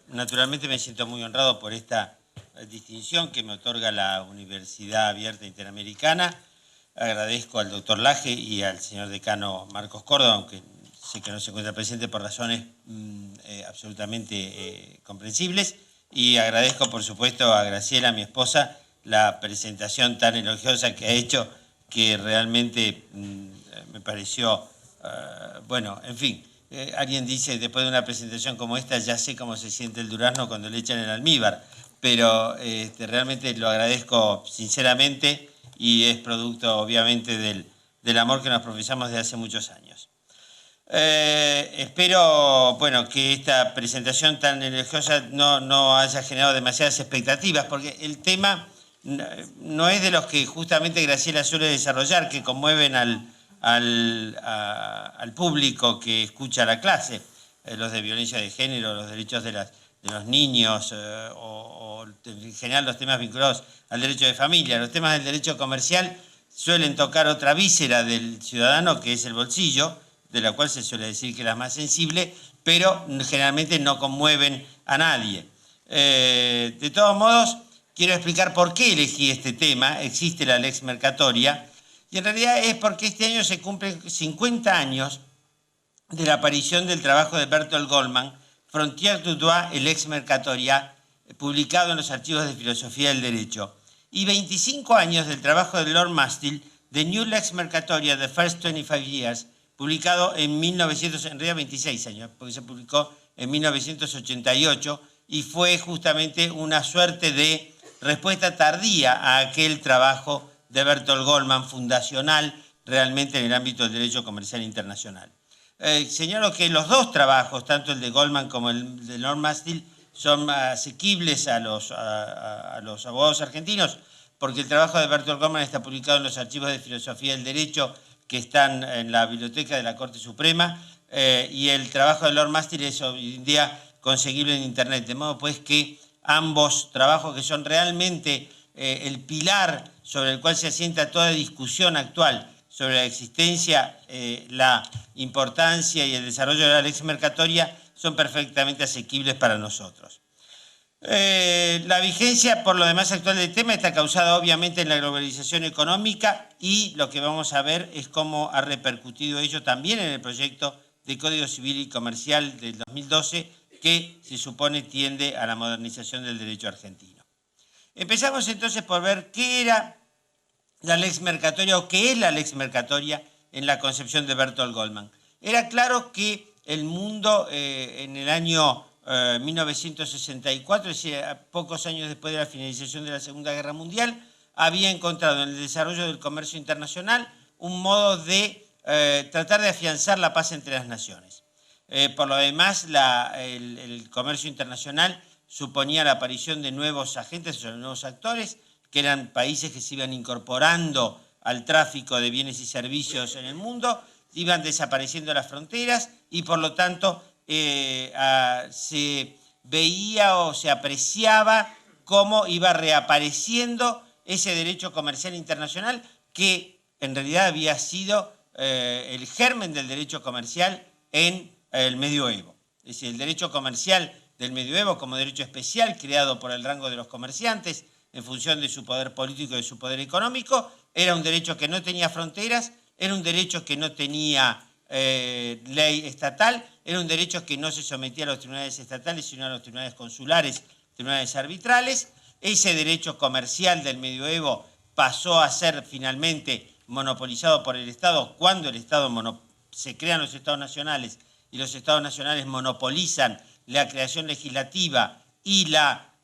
Naturalmente me siento muy honrado por esta distinción que me otorga la Universidad Abierta Interamericana. Agradezco al doctor Laje y al señor decano Marcos Córdoba, aunque sé que no se encuentra presente por razones absolutamente comprensibles. Y agradezco, por supuesto, a Graciela, mi esposa, la presentación tan elogiosa que ha hecho, que realmente me pareció, bueno, en fin. Alguien dice, después de una presentación como esta, ya sé cómo se siente el durazno cuando le echan el almíbar, pero realmente lo agradezco sinceramente y es producto, obviamente, del amor que nos profesamos desde hace muchos años. Espero, bueno, que esta presentación tan elogiosa no haya generado demasiadas expectativas, porque el tema no es de los que justamente Graciela suele desarrollar, que conmueven al público que escucha la clase, los de violencia de género, los derechos de los niños o en general los temas vinculados al derecho de familia. Los temas del derecho comercial suelen tocar otra víscera del ciudadano, que es el bolsillo, de la cual se suele decir que es la más sensible, pero generalmente no conmueven a nadie. De todos modos, quiero explicar por qué elegí este tema. Existe la lex mercatoria, y en realidad es porque este año se cumplen 50 años de la aparición del trabajo de Bertolt Goldman, Frontières du droit et lex mercatoria, publicado en los archivos de filosofía del derecho, y 25 años del trabajo de Lord Mastill, The New Lex Mercatoria, The First 25 Years, publicado en 1900, en realidad 26 años, porque se publicó en 1988 y fue justamente una suerte de respuesta tardía a aquel trabajo de Bertolt Goldman, fundacional realmente en el ámbito del derecho comercial internacional. Señalo que los dos trabajos, tanto el de Goldman como el de Lord Mastill, son asequibles a los abogados argentinos, porque el trabajo de Bertolt Goldman está publicado en los archivos de filosofía del derecho que están en la biblioteca de la Corte Suprema, y el trabajo de Lord Mastill es hoy en día conseguible en Internet, de modo pues que ambos trabajos, que son realmente el pilar sobre el cual se asienta toda discusión actual sobre la existencia, la importancia y el desarrollo de la lex mercatoria, son perfectamente asequibles para nosotros. La vigencia, por lo demás, actual del tema está causada obviamente en la globalización económica, y lo que vamos a ver es cómo ha repercutido ello también en el proyecto de Código Civil y Comercial del 2012, que se supone tiende a la modernización del derecho argentino. Empezamos entonces por ver qué era la lex mercatoria o qué es la lex mercatoria en la concepción de Bertolt Goldman. Era claro que el mundo en el año 1964, es decir, pocos años después de la finalización de la Segunda Guerra Mundial, había encontrado en el desarrollo del comercio internacional un modo de tratar de afianzar la paz entre las naciones. Por lo demás, el comercio internacional suponía la aparición de nuevos agentes, o nuevos actores, que eran países que se iban incorporando al tráfico de bienes y servicios en el mundo, iban desapareciendo las fronteras y por lo tanto se veía o se apreciaba cómo iba reapareciendo ese derecho comercial internacional que en realidad había sido el germen del derecho comercial en el medioevo. Es decir, el derecho comercial del medioevo como derecho especial creado por el rango de los comerciantes en función de su poder político y de su poder económico, era un derecho que no tenía fronteras, era un derecho que no tenía ley estatal, era un derecho que no se sometía a los tribunales estatales, sino a los tribunales consulares, tribunales arbitrales. Ese derecho comercial del medioevo pasó a ser finalmente monopolizado por el Estado cuando el Estado se crean los Estados nacionales y los Estados nacionales monopolizan la creación legislativa y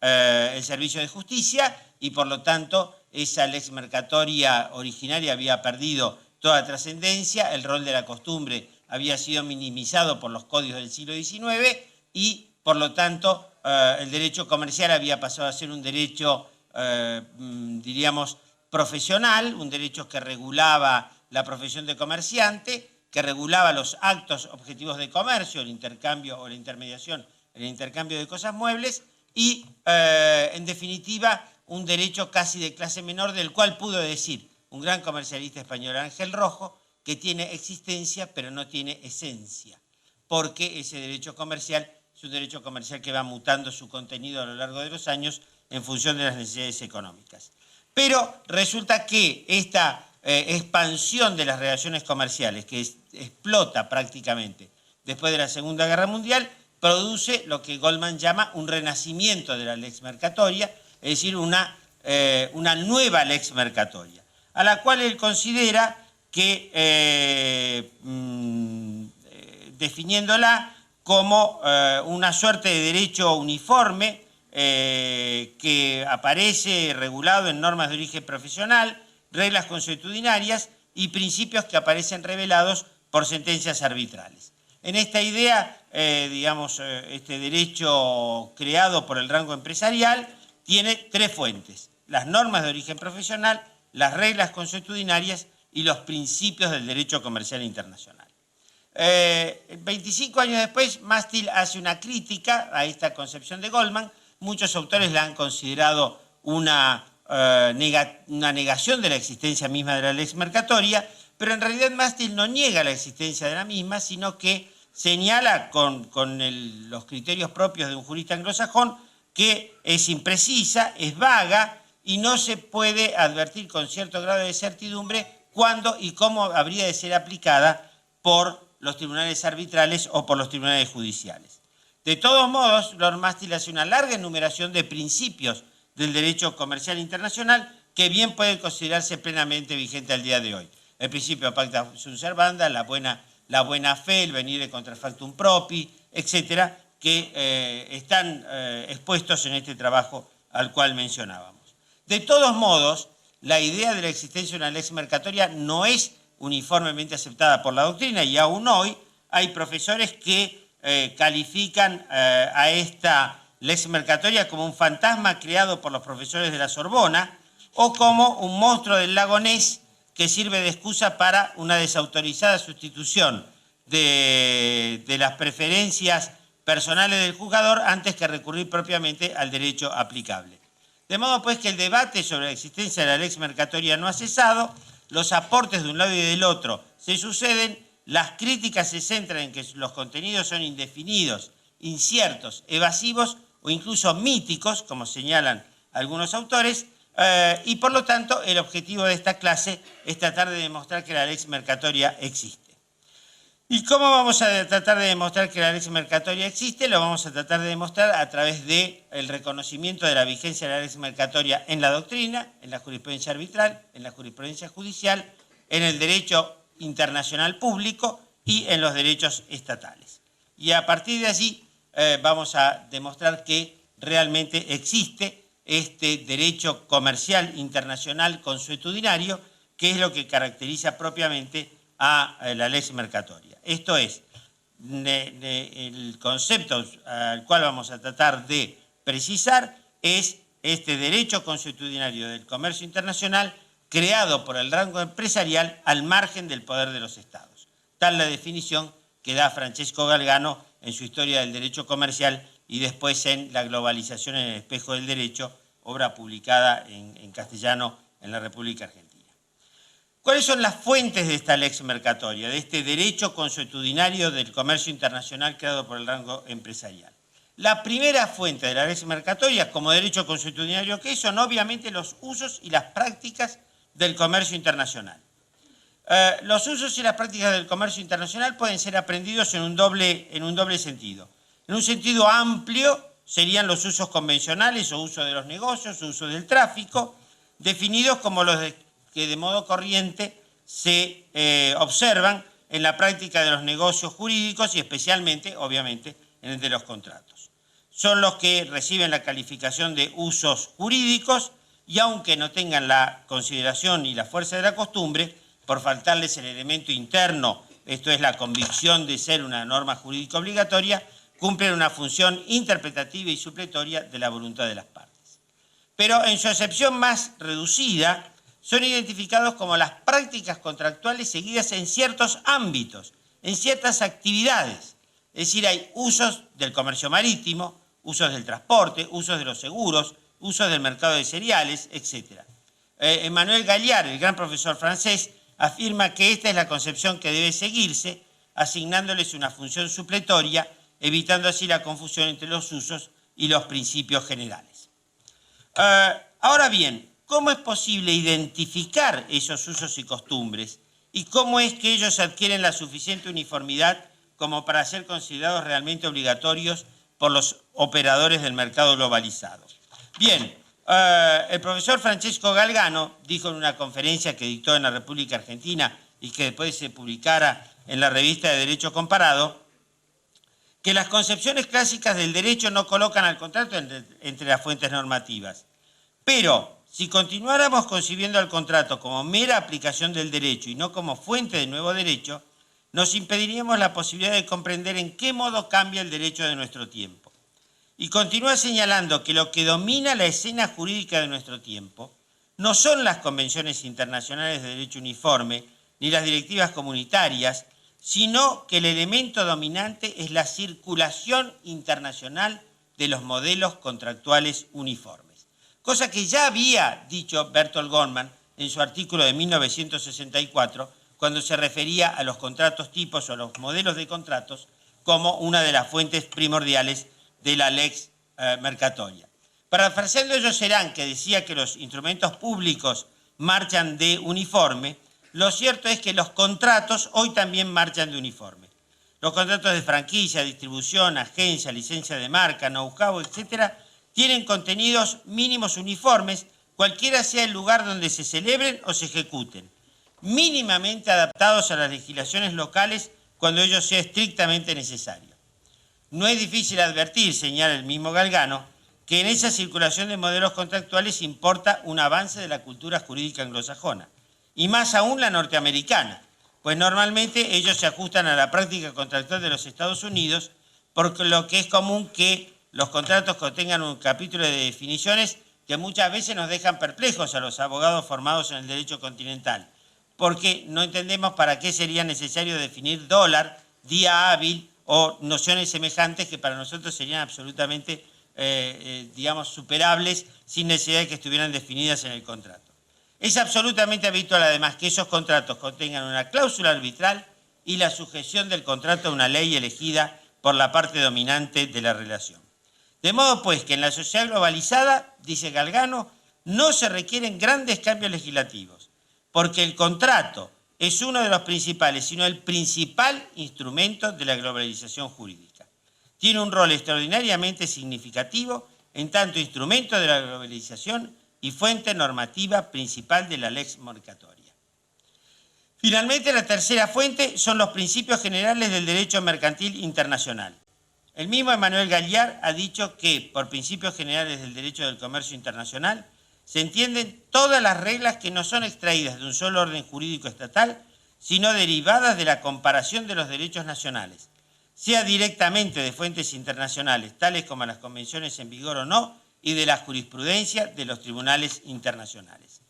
el servicio de justicia, y por lo tanto esa lex mercatoria originaria había perdido toda trascendencia, el rol de la costumbre había sido minimizado por los códigos del siglo XIX y por lo tanto el derecho comercial había pasado a ser un derecho, diríamos, profesional, un derecho que regulaba la profesión de comerciante, que regulaba los actos objetivos de comercio, el intercambio o la intermediación, el intercambio de cosas muebles, y en definitiva un derecho casi de clase menor, del cual pudo decir un gran comercialista español, Ángel Rojo, que tiene existencia pero no tiene esencia, porque ese derecho comercial es un derecho comercial que va mutando su contenido a lo largo de los años en función de las necesidades económicas. Pero resulta que esta expansión de las relaciones comerciales, que explota prácticamente después de la Segunda Guerra Mundial, produce lo que Goldman llama un renacimiento de la lex mercatoria, es decir, una nueva lex mercatoria, a la cual él considera que, definiéndola como una suerte de derecho uniforme que aparece regulado en normas de origen profesional, reglas consuetudinarias y principios que aparecen revelados por sentencias arbitrales. En esta idea, este derecho creado por el rango empresarial tiene tres fuentes: las normas de origen profesional, las reglas consuetudinarias y los principios del derecho comercial internacional. 25 años después, Masteel hace una crítica a esta concepción de Goldman. Muchos autores la han considerado una negación de la existencia misma de la lex mercatoria, pero en realidad Masteel no niega la existencia de la misma, sino que señala con los criterios propios de un jurista anglosajón que es imprecisa, es vaga y no se puede advertir con cierto grado de certidumbre cuándo y cómo habría de ser aplicada por los tribunales arbitrales o por los tribunales judiciales. De todos modos, Lord Masteel hace una larga enumeración de principios del derecho comercial internacional que bien pueden considerarse plenamente vigentes al día de hoy. El principio pacta sunt servanda, la buena fe, el venire contra factum propi, etcétera, que están expuestos en este trabajo al cual mencionábamos. De todos modos, la idea de la existencia de una lex mercatoria no es uniformemente aceptada por la doctrina y aún hoy hay profesores que califican a esta lex mercatoria como un fantasma creado por los profesores de la Sorbona o como un monstruo del lago Ness que sirve de excusa para una desautorizada sustitución de las preferencias personales del juzgador antes que recurrir propiamente al derecho aplicable. De modo pues que el debate sobre la existencia de la lex mercatoria no ha cesado, los aportes de un lado y del otro se suceden, las críticas se centran en que los contenidos son indefinidos, inciertos, evasivos o incluso míticos, como señalan algunos autores, y por lo tanto el objetivo de esta clase es tratar de demostrar que la lex mercatoria existe. ¿Y cómo vamos a tratar de demostrar que la lex mercatoria existe? Lo vamos a tratar de demostrar a través del reconocimiento de la vigencia de la lex mercatoria en la doctrina, en la jurisprudencia arbitral, en la jurisprudencia judicial, en el derecho internacional público y en los derechos estatales. Y a partir de allí vamos a demostrar que realmente existe este derecho comercial internacional consuetudinario, que es lo que caracteriza propiamente a la lex mercatoria. Esto es, el concepto al cual vamos a tratar de precisar es este derecho consuetudinario del comercio internacional creado por el rango empresarial al margen del poder de los estados. Tal la definición que da Francesco Galgano en su Historia del Derecho Comercial y después en La globalización en el espejo del derecho, obra publicada en castellano en la República Argentina. ¿Cuáles son las fuentes de esta lex mercatoria, de este derecho consuetudinario del comercio internacional creado por el rango empresarial? La primera fuente de la lex mercatoria como derecho consuetudinario que es son obviamente los usos y las prácticas del comercio internacional. Los usos y las prácticas del comercio internacional pueden ser aprendidos en un doble sentido. En un sentido amplio serían los usos convencionales o uso de los negocios, o uso del tráfico, definidos como los que de modo corriente se observan en la práctica de los negocios jurídicos y especialmente, obviamente, en el de los contratos. Son los que reciben la calificación de usos jurídicos y aunque no tengan la consideración y la fuerza de la costumbre, por faltarles el elemento interno, esto es la convicción de ser una norma jurídica obligatoria, cumplen una función interpretativa y supletoria de la voluntad de las partes. Pero en su acepción más reducida, son identificados como las prácticas contractuales seguidas en ciertos ámbitos, en ciertas actividades. Es decir, hay usos del comercio marítimo, usos del transporte, usos de los seguros, usos del mercado de cereales, etc. Emmanuel Galliard, el gran profesor francés, afirma que esta es la concepción que debe seguirse, asignándoles una función supletoria evitando así la confusión entre los usos y los principios generales. Ahora bien, ¿cómo es posible identificar esos usos y costumbres? ¿Y cómo es que ellos adquieren la suficiente uniformidad como para ser considerados realmente obligatorios por los operadores del mercado globalizado? Bien, el profesor Francesco Galgano dijo en una conferencia que dictó en la República Argentina y que después se publicara en la revista de Derecho Comparado, que las concepciones clásicas del derecho no colocan al contrato entre las fuentes normativas. Pero si continuáramos concibiendo al contrato como mera aplicación del derecho y no como fuente de nuevo derecho, nos impediríamos la posibilidad de comprender en qué modo cambia el derecho de nuestro tiempo. Y continúa señalando que lo que domina la escena jurídica de nuestro tiempo no son las convenciones internacionales de derecho uniforme ni las directivas comunitarias, sino que el elemento dominante es la circulación internacional de los modelos contractuales uniformes. Cosa que ya había dicho Bertolt Goldman en su artículo de 1964, cuando se refería a los contratos tipos o a los modelos de contratos como una de las fuentes primordiales de la lex mercatoria. Parafraseando ellos Serán, que decía que los instrumentos públicos marchan de uniforme, lo cierto es que los contratos hoy también marchan de uniforme. Los contratos de franquicia, distribución, agencia, licencia de marca, know-how, etcétera, tienen contenidos mínimos uniformes, cualquiera sea el lugar donde se celebren o se ejecuten, mínimamente adaptados a las legislaciones locales cuando ello sea estrictamente necesario. No es difícil advertir, señala el mismo Galgano, que en esa circulación de modelos contractuales importa un avance de la cultura jurídica anglosajona, y más aún la norteamericana, pues normalmente ellos se ajustan a la práctica contractual de los Estados Unidos, por lo que es común que los contratos contengan un capítulo de definiciones que muchas veces nos dejan perplejos a los abogados formados en el derecho continental, porque no entendemos para qué sería necesario definir dólar, día hábil o nociones semejantes que para nosotros serían absolutamente, digamos, superables sin necesidad de que estuvieran definidas en el contrato. Es absolutamente habitual, además, que esos contratos contengan una cláusula arbitral y la sujeción del contrato a una ley elegida por la parte dominante de la relación. De modo, pues, que en la sociedad globalizada, dice Galgano, no se requieren grandes cambios legislativos, porque el contrato es uno de los principales, sino el principal instrumento de la globalización jurídica. Tiene un rol extraordinariamente significativo en tanto instrumento de la globalización y fuente normativa principal de la lex mercatoria. Finalmente, la tercera fuente son los principios generales del derecho mercantil internacional. El mismo Emmanuel Galliard ha dicho que, por principios generales del derecho del comercio internacional, se entienden todas las reglas que no son extraídas de un solo orden jurídico estatal, sino derivadas de la comparación de los derechos nacionales, sea directamente de fuentes internacionales, tales como las convenciones en vigor o no, y de la jurisprudencia de los tribunales internacionales.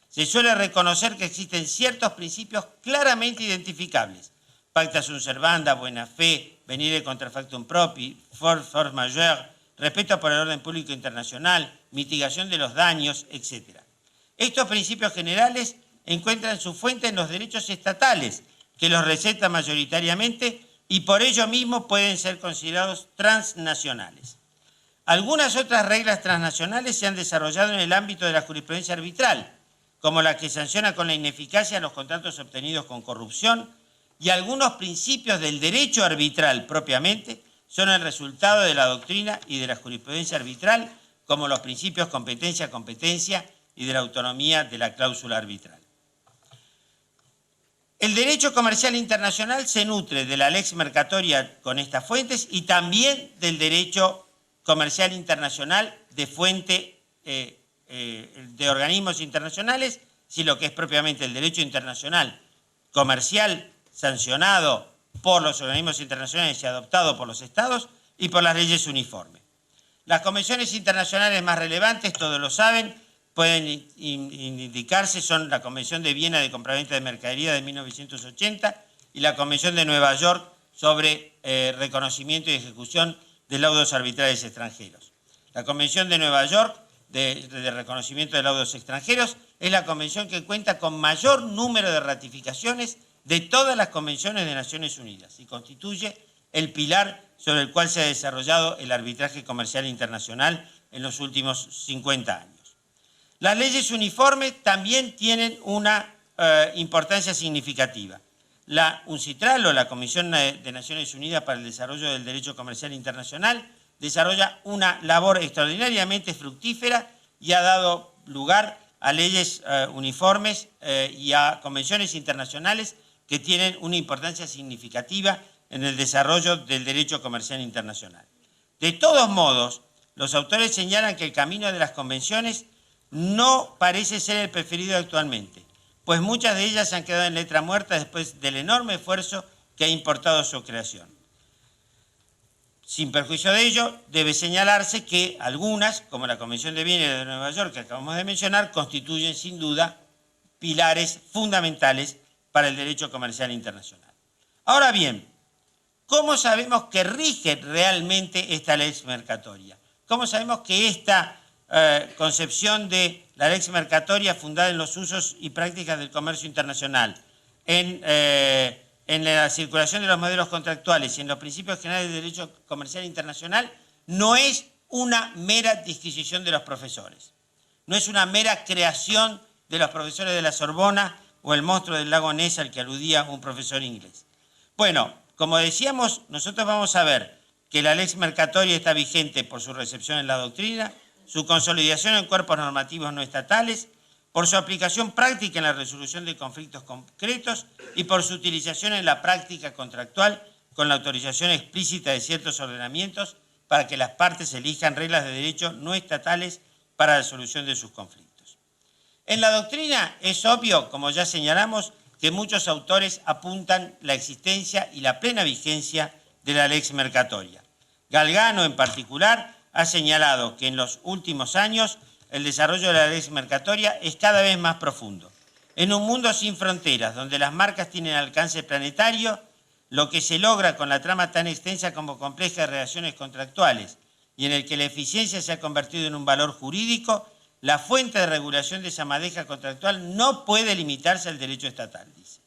Se suele reconocer que existen ciertos principios claramente identificables: pacta sunt servanda, buena fe, venire contra factum propi, force majeure, respeto por el orden público internacional, mitigación de los daños, etc. Estos principios generales encuentran su fuente en los derechos estatales, que los recetan mayoritariamente y por ello mismo pueden ser considerados transnacionales. Algunas otras reglas transnacionales se han desarrollado en el ámbito de la jurisprudencia arbitral, como la que sanciona con la ineficacia los contratos obtenidos con corrupción, y algunos principios del derecho arbitral propiamente son el resultado de la doctrina y de la jurisprudencia arbitral, como los principios competencia-competencia y de la autonomía de la cláusula arbitral. El derecho comercial internacional se nutre de la lex mercatoria con estas fuentes y también del derecho comercial internacional de fuente de organismos internacionales, si lo que es propiamente el derecho internacional comercial sancionado por los organismos internacionales y adoptado por los estados y por las leyes uniformes. Las convenciones internacionales más relevantes, todos lo saben, pueden indicarse, son la Convención de Viena de Compraventa de Mercadería de 1980 y la Convención de Nueva York sobre reconocimiento y ejecución de laudos arbitrales extranjeros. La Convención de Nueva York de reconocimiento de laudos extranjeros es la convención que cuenta con mayor número de ratificaciones de todas las convenciones de Naciones Unidas y constituye el pilar sobre el cual se ha desarrollado el arbitraje comercial internacional en los últimos 50 años. Las leyes uniformes también tienen una importancia significativa. La UNCITRAL, o la Comisión de Naciones Unidas para el Desarrollo del Derecho Comercial Internacional, desarrolla una labor extraordinariamente fructífera y ha dado lugar a leyes uniformes y a convenciones internacionales que tienen una importancia significativa en el desarrollo del derecho comercial internacional. De todos modos, los autores señalan que el camino de las convenciones no parece ser el preferido actualmente, pues muchas de ellas han quedado en letra muerta después del enorme esfuerzo que ha importado su creación. Sin perjuicio de ello, debe señalarse que algunas, como la Convención de Viena de Nueva York que acabamos de mencionar, constituyen sin duda pilares fundamentales para el derecho comercial internacional. Ahora bien, ¿cómo sabemos que rige realmente esta lex mercatoria? ¿Cómo sabemos que esta concepción de la lex mercatoria fundada en los usos y prácticas del comercio internacional, en la circulación de los modelos contractuales y en los principios generales del derecho comercial internacional, no es una mera disquisición de los profesores? No es una mera creación de los profesores de la Sorbona o el monstruo del lago Ness al que aludía un profesor inglés. Bueno, como decíamos, nosotros vamos a ver que la lex mercatoria está vigente por su recepción en la doctrina, su consolidación en cuerpos normativos no estatales, por su aplicación práctica en la resolución de conflictos concretos y por su utilización en la práctica contractual con la autorización explícita de ciertos ordenamientos para que las partes elijan reglas de derecho no estatales para la solución de sus conflictos. En la doctrina es obvio, como ya señalamos, que muchos autores apuntan la existencia y la plena vigencia de la lex mercatoria. Galgano, en particular, ha señalado que en los últimos años el desarrollo de la lex mercatoria es cada vez más profundo. En un mundo sin fronteras, donde las marcas tienen alcance planetario, lo que se logra con la trama tan extensa como compleja de relaciones contractuales y en el que la eficiencia se ha convertido en un valor jurídico, la fuente de regulación de esa madeja contractual no puede limitarse al derecho estatal, dice.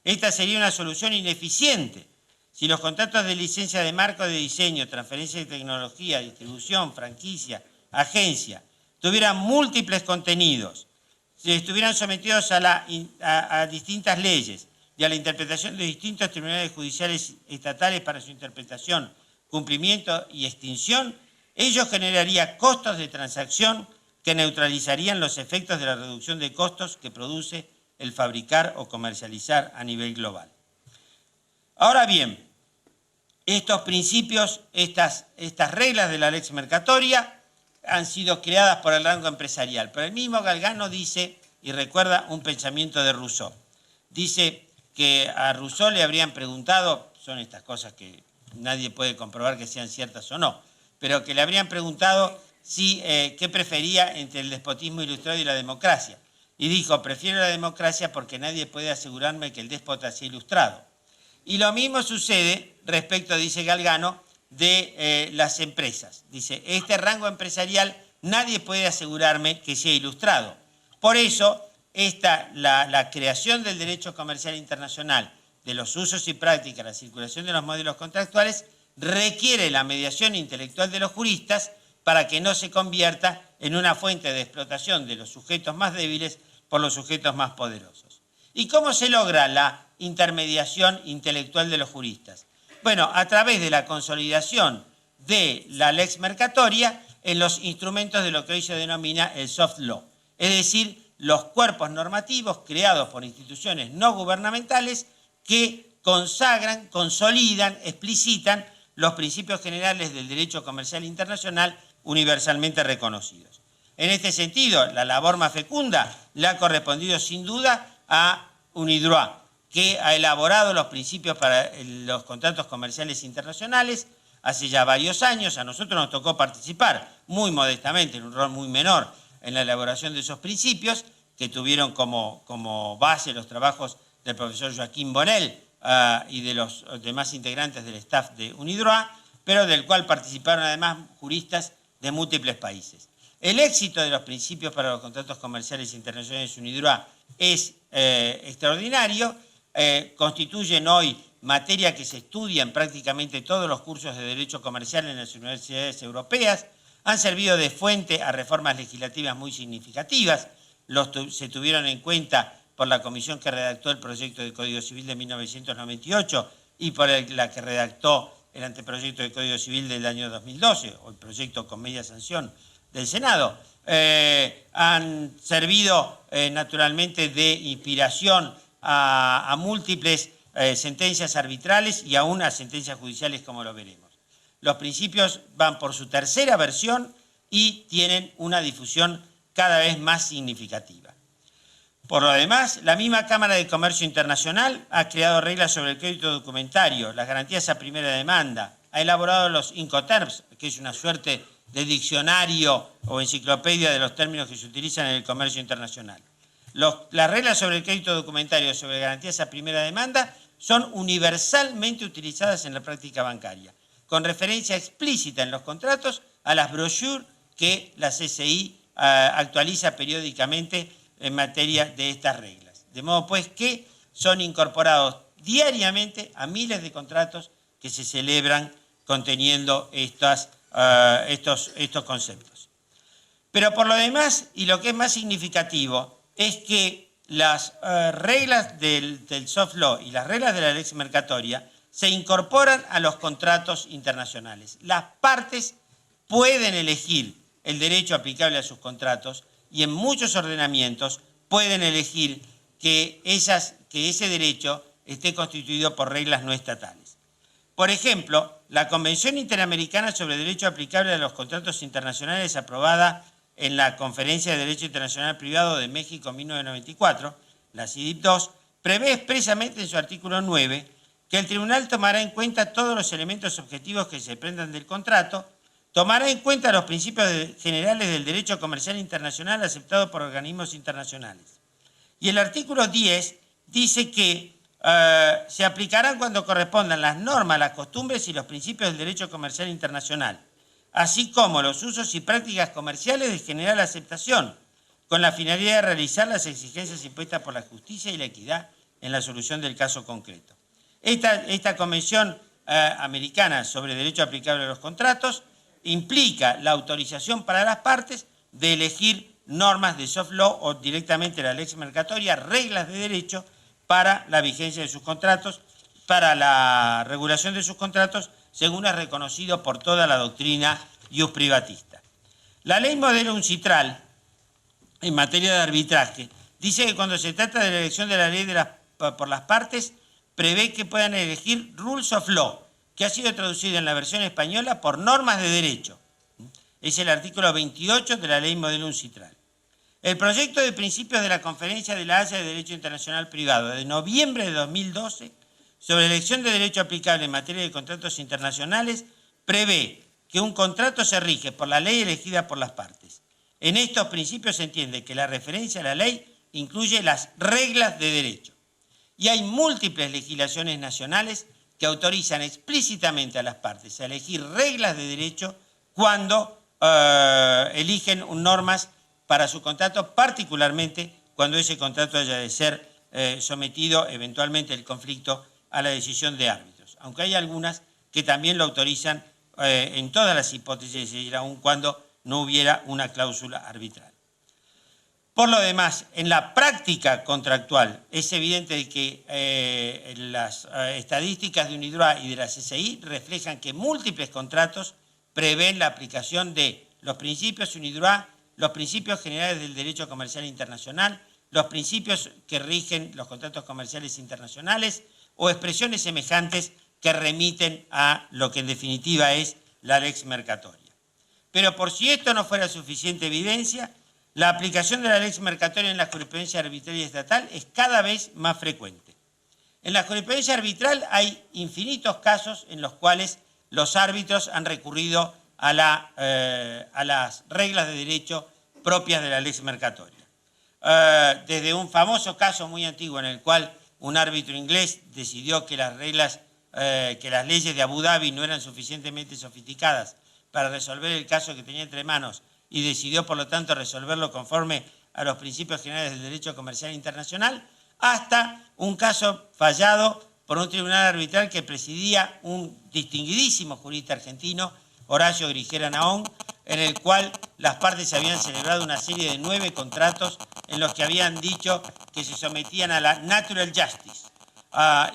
Esta sería una solución ineficiente. Si los contratos de licencia de marco de diseño, transferencia de tecnología, distribución, franquicia, agencia, tuvieran múltiples contenidos, si estuvieran sometidos a distintas leyes y a la interpretación de distintos tribunales judiciales estatales para su interpretación, cumplimiento y extinción, ello generaría costos de transacción que neutralizarían los efectos de la reducción de costos que produce el fabricar o comercializar a nivel global. Ahora bien, estos principios, estas reglas de la lex mercatoria han sido creadas por el rango empresarial, pero el mismo Galgano dice, y recuerda un pensamiento de Rousseau, dice que a Rousseau le habrían preguntado, son estas cosas que nadie puede comprobar que sean ciertas o no, pero que le habrían preguntado si, qué prefería entre el despotismo ilustrado y la democracia. Y dijo, prefiero la democracia porque nadie puede asegurarme que el déspota sea ilustrado. Y lo mismo sucede respecto, dice Galgano, de las empresas. Dice, este rango empresarial nadie puede asegurarme que sea ilustrado. Por eso, la creación del derecho comercial internacional, de los usos y prácticas, la circulación de los modelos contractuales, requiere la mediación intelectual de los juristas para que no se convierta en una fuente de explotación de los sujetos más débiles por los sujetos más poderosos. ¿Y cómo se logra la intermediación intelectual de los juristas? Bueno, a través de la consolidación de la lex mercatoria en los instrumentos de lo que hoy se denomina el soft law, es decir, los cuerpos normativos creados por instituciones no gubernamentales que consagran, consolidan, explicitan los principios generales del derecho comercial internacional universalmente reconocidos. En este sentido, la labor más fecunda le ha correspondido sin duda a UNIDROIT, que ha elaborado los principios para los contratos comerciales internacionales hace ya varios años. A nosotros nos tocó participar muy modestamente, en un rol muy menor, en la elaboración de esos principios, que tuvieron como base los trabajos del profesor Joaquín Bonel y de los demás integrantes del staff de UNIDROIT, pero del cual participaron además juristas de múltiples países. El éxito de los principios para los contratos comerciales internacionales UNIDROIT es extraordinario. Constituyen hoy materia que se estudia en prácticamente todos los cursos de Derecho Comercial en las universidades europeas, han servido de fuente a reformas legislativas muy significativas, se tuvieron en cuenta por la comisión que redactó el proyecto de Código Civil de 1998 y por la que redactó el anteproyecto de Código Civil del año 2012, o el proyecto con media sanción del Senado. Han servido naturalmente de inspiración a múltiples sentencias arbitrales y aún a sentencias judiciales, como lo veremos. Los principios van por su tercera versión y tienen una difusión cada vez más significativa. Por lo demás, la misma Cámara de Comercio Internacional ha creado reglas sobre el crédito documentario, las garantías a primera demanda, ha elaborado los Incoterms, que es una suerte de diccionario o enciclopedia de los términos que se utilizan en el comercio internacional. Las reglas sobre el crédito documentario sobre garantías a primera demanda son universalmente utilizadas en la práctica bancaria, con referencia explícita en los contratos a las brochures que la CCI actualiza periódicamente en materia de estas reglas. De modo pues que son incorporados diariamente a miles de contratos que se celebran conteniendo estos conceptos. Pero por lo demás, y lo que es más significativo, es que las reglas del soft law y las reglas de la lex mercatoria se incorporan a los contratos internacionales. Las partes pueden elegir el derecho aplicable a sus contratos y en muchos ordenamientos pueden elegir que ese derecho esté constituido por reglas no estatales. Por ejemplo, la Convención Interamericana sobre Derecho Aplicable a los Contratos Internacionales, aprobada en la Conferencia de Derecho Internacional Privado de México en 1994, la CIDIP II, prevé expresamente en su artículo 9 que el tribunal tomará en cuenta todos los elementos objetivos que se desprendan del contrato, tomará en cuenta los principios generales del derecho comercial internacional aceptado por organismos internacionales. Y el artículo 10 dice que se aplicarán cuando correspondan las normas, las costumbres y los principios del derecho comercial internacional, así como los usos y prácticas comerciales de general aceptación, con la finalidad de realizar las exigencias impuestas por la justicia y la equidad en la solución del caso concreto. Esta Convención Americana sobre Derecho Aplicable a los Contratos implica la autorización para las partes de elegir normas de soft law o directamente la lex mercatoria, reglas de derecho para la vigencia de sus contratos, para la regulación de sus contratos, según es reconocido por toda la doctrina ius privatista. La ley modelo uncitral en materia de arbitraje dice que cuando se trata de la elección de la ley por las partes, prevé que puedan elegir rules of law, que ha sido traducido en la versión española por normas de derecho. Es el artículo 28 de la ley modelo uncitral. El proyecto de principios de la Conferencia de la Haya de Derecho Internacional Privado de noviembre de 2012 sobre elección de derecho aplicable en materia de contratos internacionales prevé que un contrato se rige por la ley elegida por las partes. En estos principios se entiende que la referencia a la ley incluye las reglas de derecho. Y hay múltiples legislaciones nacionales que autorizan explícitamente a las partes a elegir reglas de derecho cuando eligen normas para su contrato, particularmente cuando ese contrato haya de ser sometido eventualmente el conflicto a la decisión de árbitros. Aunque hay algunas que también lo autorizan en todas las hipótesis, aun cuando no hubiera una cláusula arbitral. Por lo demás, en la práctica contractual es evidente que las estadísticas de UNIDROIT y de la CCI reflejan que múltiples contratos prevén la aplicación de los principios UNIDROIT, los principios generales del derecho comercial internacional, los principios que rigen los contratos comerciales internacionales o expresiones semejantes que remiten a lo que en definitiva es la lex mercatoria. Pero por si esto no fuera suficiente evidencia, la aplicación de la lex mercatoria en la jurisprudencia arbitral y estatal es cada vez más frecuente. En la jurisprudencia arbitral hay infinitos casos en los cuales los árbitros han recurrido a las reglas de derecho propias de la lex mercatoria. Desde un famoso caso muy antiguo en el cual un árbitro inglés decidió que las leyes de Abu Dhabi no eran suficientemente sofisticadas para resolver el caso que tenía entre manos y decidió, por lo tanto, resolverlo conforme a los principios generales del derecho comercial internacional, hasta un caso fallado por un tribunal arbitral que presidía un distinguidísimo jurista argentino, Horacio Grigera Nahón, en el cual las partes habían celebrado una serie de 9 contratos en los que habían dicho que se sometían a la natural justice.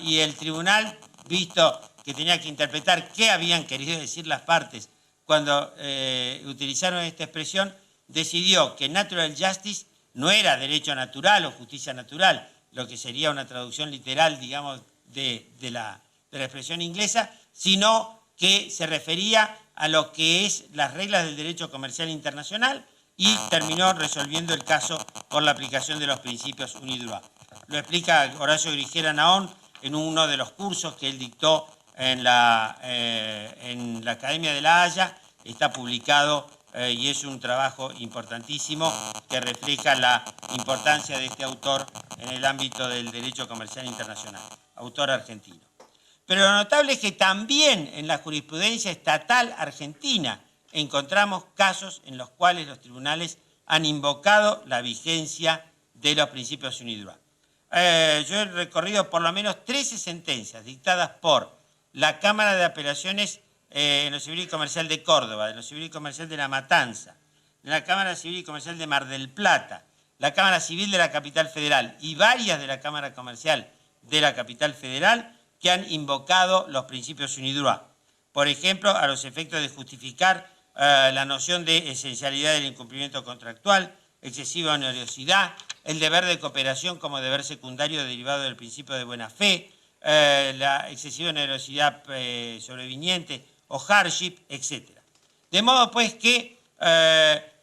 Y el tribunal, visto que tenía que interpretar qué habían querido decir las partes cuando utilizaron esta expresión, decidió que natural justice no era derecho natural o justicia natural, lo que sería una traducción literal, digamos, de la expresión inglesa, sino que se refería a lo que es las reglas del derecho comercial internacional y terminó resolviendo el caso por la aplicación de los principios UNIDROIT. Lo explica Horacio Grigera Nahón en uno de los cursos que él dictó en la Academia de La Haya. Está publicado y es un trabajo importantísimo que refleja la importancia de este autor en el ámbito del derecho comercial internacional, autor argentino. Pero lo notable es que también en la jurisprudencia estatal argentina encontramos casos en los cuales los tribunales han invocado la vigencia de los principios UNIDROIT. Yo he recorrido por lo menos 13 sentencias dictadas por la Cámara de Apelaciones en lo Civil y Comercial de Córdoba, en lo Civil y Comercial de La Matanza, en la Cámara Civil y Comercial de Mar del Plata, la Cámara Civil de la Capital Federal y varias de la Cámara Comercial de la Capital Federal que han invocado los principios UNIDROIT. Por ejemplo, a los efectos de justificar la noción de esencialidad del incumplimiento contractual, excesiva onerosidad, el deber de cooperación como deber secundario derivado del principio de buena fe, la excesiva onerosidad sobreviniente o hardship, etc. De modo pues que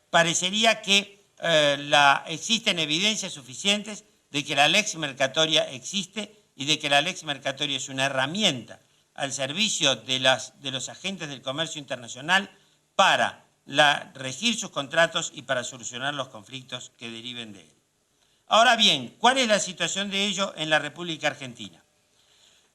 parecería que existen evidencias suficientes de que la lex mercatoria existe y de que la lex mercatoria es una herramienta al servicio de los agentes del comercio internacional para regir sus contratos y para solucionar los conflictos que deriven de él. Ahora bien, ¿cuál es la situación de ello en la República Argentina?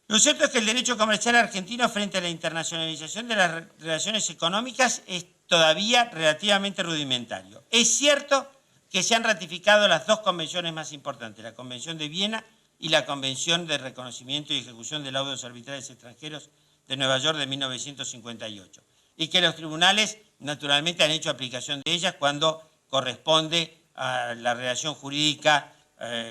Lo cierto es que el derecho comercial argentino frente a la internacionalización de las relaciones económicas es todavía relativamente rudimentario. Es cierto que se han ratificado las 2 convenciones más importantes, la Convención de Viena y la Convención de Reconocimiento y Ejecución de Laudos Arbitrales Extranjeros de Nueva York de 1958, y que los tribunales naturalmente han hecho aplicación de ellas cuando corresponde a la relación jurídica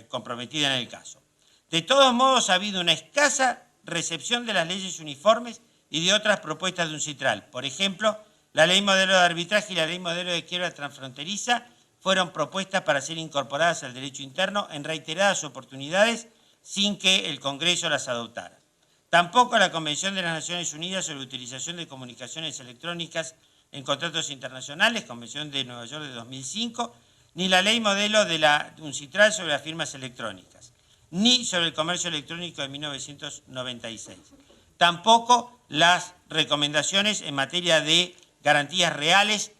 comprometida en el caso. De todos modos, ha habido una escasa recepción de las leyes uniformes y de otras propuestas de UNCITRAL. Por ejemplo, la Ley Modelo de Arbitraje y la Ley Modelo de Quiebra Transfronteriza fueron propuestas para ser incorporadas al derecho interno en reiteradas oportunidades sin que el Congreso las adoptara. Tampoco la Convención de las Naciones Unidas sobre la utilización de comunicaciones electrónicas en contratos internacionales, Convención de Nueva York de 2005, ni la Ley Modelo de la UNCITRAL sobre las firmas electrónicas, ni sobre el comercio electrónico de 1996. Tampoco las recomendaciones en materia de garantías reales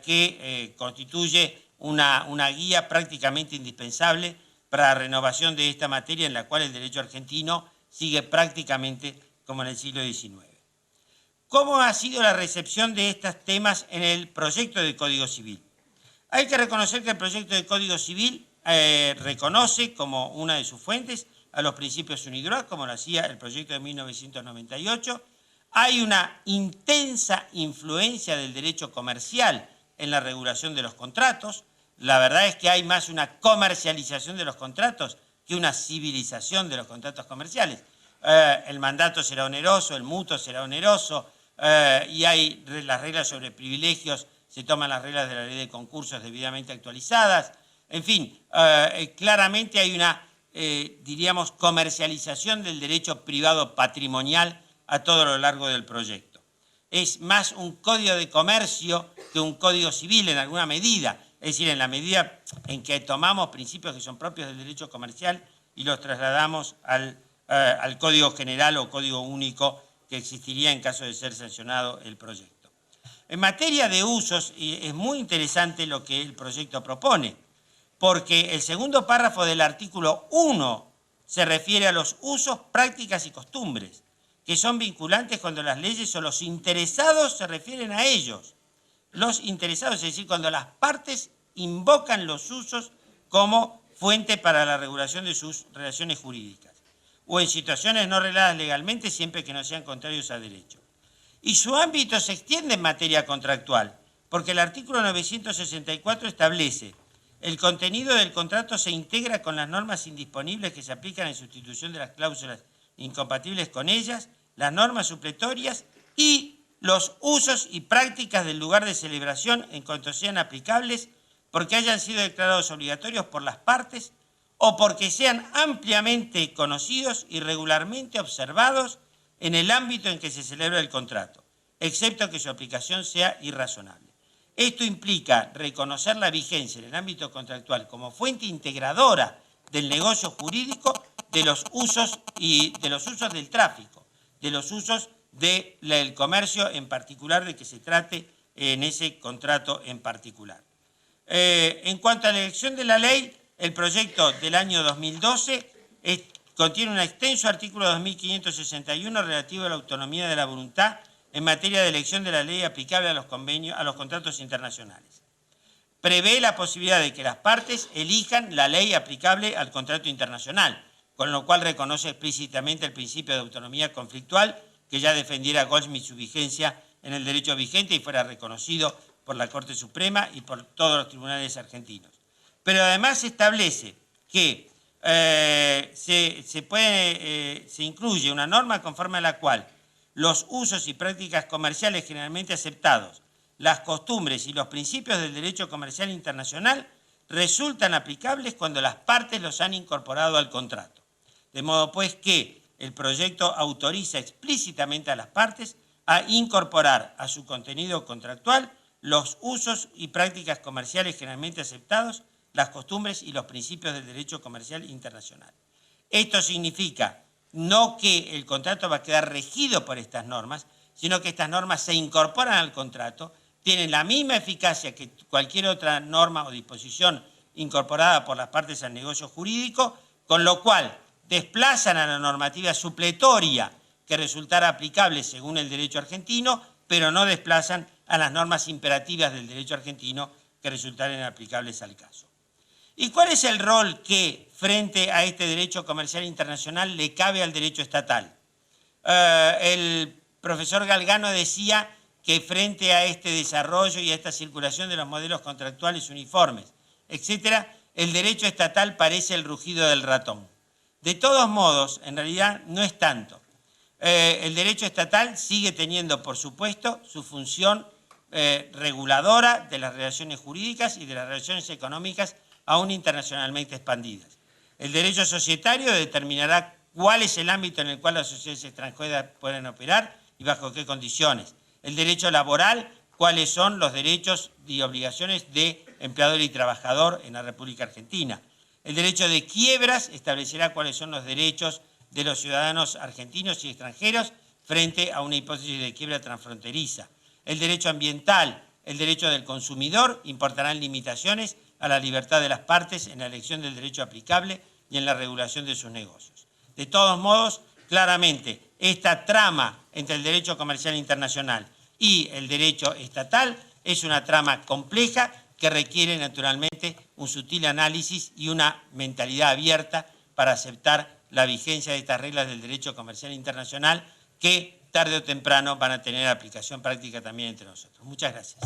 que constituye una guía prácticamente indispensable para la renovación de esta materia en la cual el derecho argentino sigue prácticamente como en el siglo XIX. ¿Cómo ha sido la recepción de estos temas en el proyecto de Código Civil? Hay que reconocer que el proyecto de Código Civil reconoce como una de sus fuentes a los principios UNIDROIT, como lo hacía el proyecto de 1998. Hay una intensa influencia del derecho comercial en la regulación de los contratos. La verdad es que hay más una comercialización de los contratos que una civilización de los contratos comerciales. El mandato será oneroso, el mutuo será oneroso, y hay las reglas sobre privilegios, se toman las reglas de la ley de concursos debidamente actualizadas. En fin, claramente hay una, diríamos, comercialización del derecho privado patrimonial a todo lo largo del proyecto. Es más un código de comercio que un código civil en alguna medida. Es decir, en la medida en que tomamos principios que son propios del derecho comercial y los trasladamos al Código General o Código Único que existiría en caso de ser sancionado el proyecto. En materia de usos, es muy interesante lo que el proyecto propone, porque el segundo párrafo del artículo 1 se refiere a los usos, prácticas y costumbres, que son vinculantes cuando las leyes o los interesados se refieren a ellos. Los interesados, es decir, cuando las partes invocan los usos como fuente para la regulación de sus relaciones jurídicas. o en situaciones no regladas legalmente siempre que no sean contrarios a derecho. Y su ámbito se extiende en materia contractual, porque el artículo 964 establece: el contenido del contrato se integra con las normas indisponibles que se aplican en sustitución de las cláusulas incompatibles con ellas, las normas supletorias y los usos y prácticas del lugar de celebración en cuanto sean aplicables, porque hayan sido declarados obligatorios por las partes o porque sean ampliamente conocidos y regularmente observados en el ámbito en que se celebra el contrato, excepto que su aplicación sea irrazonable. Esto implica reconocer la vigencia en el ámbito contractual como fuente integradora del negocio jurídico, de los usos del tráfico, de los usos del comercio en particular, de que se trate en ese contrato en particular. En cuanto a la elección de la ley, el proyecto del año 2012 contiene un extenso artículo 2561 relativo a la autonomía de la voluntad en materia de elección de la ley aplicable a los convenios, a los contratos internacionales. Prevé la posibilidad de que las partes elijan la ley aplicable al contrato internacional, con lo cual reconoce explícitamente el principio de autonomía conflictual que ya defendiera Goldsmith su vigencia en el derecho vigente y fuera reconocido por la Corte Suprema y por todos los tribunales argentinos. Pero además establece que se incluye una norma conforme a la cual los usos y prácticas comerciales generalmente aceptados, las costumbres y los principios del derecho comercial internacional resultan aplicables cuando las partes los han incorporado al contrato. De modo pues que el proyecto autoriza explícitamente a las partes a incorporar a su contenido contractual los usos y prácticas comerciales generalmente aceptados, las costumbres y los principios del derecho comercial internacional. Esto significa no que el contrato va a quedar regido por estas normas, sino que estas normas se incorporan al contrato, tienen la misma eficacia que cualquier otra norma o disposición incorporada por las partes al negocio jurídico, con lo cual desplazan a la normativa supletoria que resultara aplicable según el derecho argentino, pero no desplazan a las normas imperativas del derecho argentino que resultaren aplicables al caso. ¿Y cuál es el rol que, frente a este derecho comercial internacional, le cabe al derecho estatal? El profesor Galgano decía que frente a este desarrollo y a esta circulación de los modelos contractuales uniformes, etcétera, el derecho estatal parece el rugido del ratón. De todos modos, en realidad no es tanto. El derecho estatal sigue teniendo, por supuesto, su función reguladora de las relaciones jurídicas y de las relaciones económicas aún internacionalmente expandidas. El derecho societario determinará cuál es el ámbito en el cual las sociedades extranjeras pueden operar y bajo qué condiciones. El derecho laboral, cuáles son los derechos y obligaciones de empleador y trabajador en la República Argentina. El derecho de quiebras establecerá cuáles son los derechos de los ciudadanos argentinos y extranjeros frente a una hipótesis de quiebra transfronteriza. El derecho ambiental, el derecho del consumidor importarán limitaciones a la libertad de las partes en la elección del derecho aplicable y en la regulación de sus negocios. De todos modos, claramente, esta trama entre el derecho comercial internacional y el derecho estatal es una trama compleja que requiere naturalmente un sutil análisis y una mentalidad abierta para aceptar la vigencia de estas reglas del derecho comercial internacional que tarde o temprano van a tener aplicación práctica también entre nosotros. Muchas gracias.